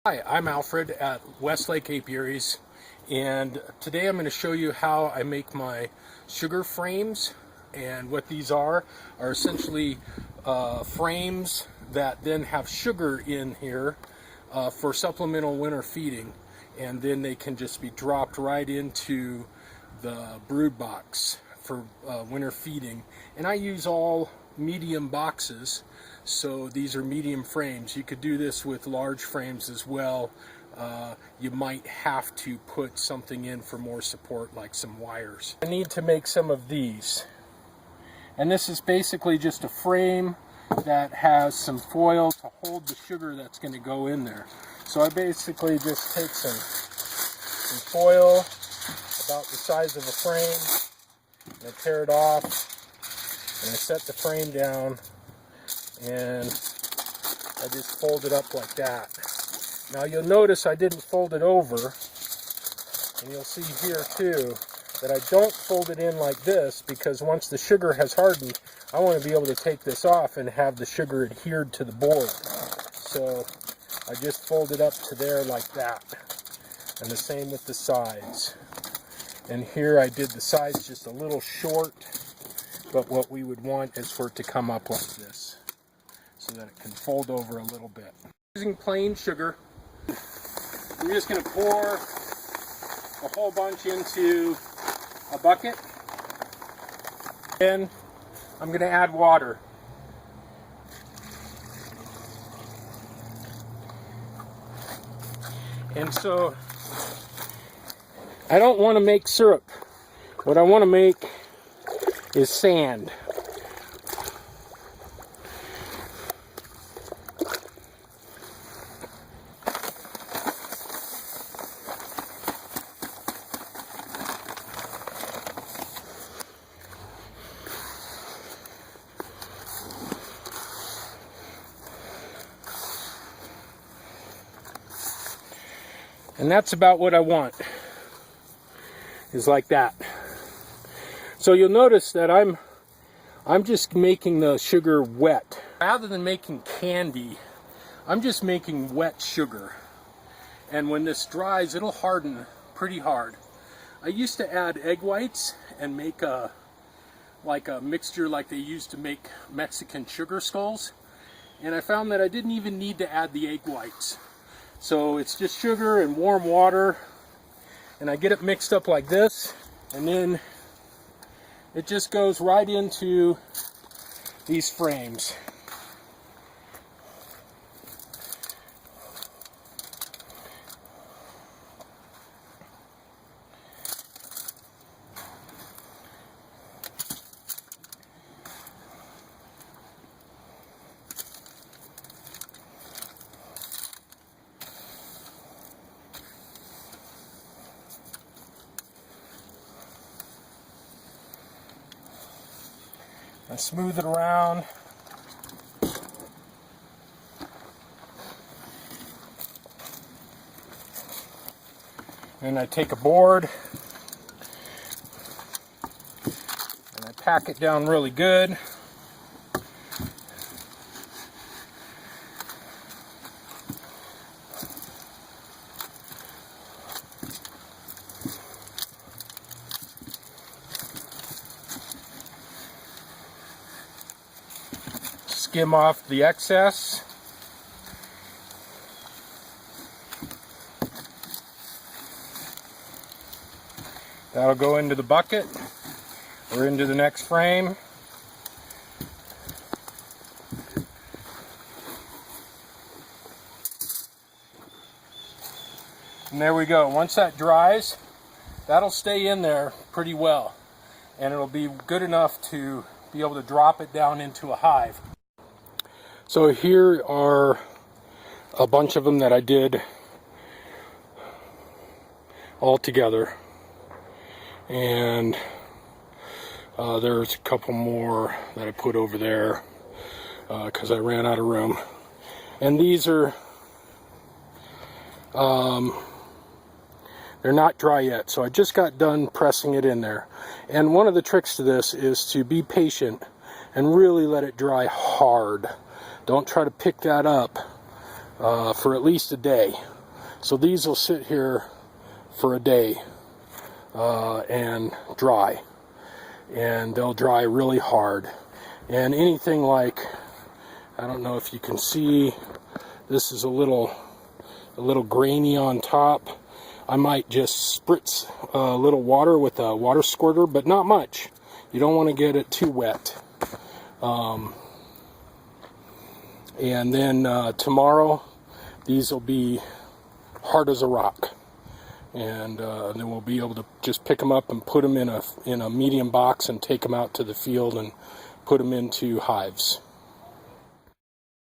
Hi, I'm Alfred at Westlake Apiaries, and today I'm going to show you how I make my sugar frames. And what these are essentially frames that then have sugar in here for supplemental winter feeding, and then they can just be dropped right into the brood box for winter feeding. And I use all medium boxes, so these are medium frames. You could do this with large frames as well. You might have to put something in for more support, like some wires. I need to make some of these, and this is basically just a frame that has some foil to hold the sugar that's going to go in there. So I basically just take some foil about the size of a frame, and I tear it off, and I set the frame down, and I just fold it up like that. Now you'll notice I didn't fold it over, and you'll see here too that I don't fold it in like this, because once the sugar has hardened, I want to be able to take this off and have the sugar adhered to the board. So I just fold it up to there like that, and the same with the sides. And here I did the sides just a little short, but what we would want is for it to come up like this, so that it can fold over a little bit. Using plain sugar, I'm just going to pour a whole bunch into a bucket. Then I'm going to add water. And so I don't want to make syrup. What I want to make is sand. And that's about what I want, is like that. So you'll notice that I'm just making the sugar wet. Rather than making candy, I'm just making wet sugar. And when this dries, it'll harden pretty hard. I used to add egg whites and make like a mixture like they used to make Mexican sugar skulls. And I found that I didn't even need to add the egg whites. So it's just sugar and warm water, and I get it mixed up like this, and then it just goes right into these frames. I smooth it around. And I take a board and I pack it down really good. Skim off the excess. That'll go into the bucket or into the next frame. And there we go. Once that dries, that'll stay in there pretty well, and it'll be good enough to be able to drop it down into a hive. So here are a bunch of them that I did all together, and there's a couple more that I put over there because I ran out of room. And these are they're not dry yet, so I just got done pressing it in there. And one of the tricks to this is to be patient and really let it dry hard. Don't try to pick that up for at least a day. So these will sit here for a day and dry, and they'll dry really hard. And anything like, I don't know if you can see, this is a little grainy on top. I might just spritz a little water with a water squirter, but not much. You don't want to get it too wet. And then tomorrow, these will be hard as a rock. And then we'll be able to just pick them up and put them in a medium box and take them out to the field and put them into hives.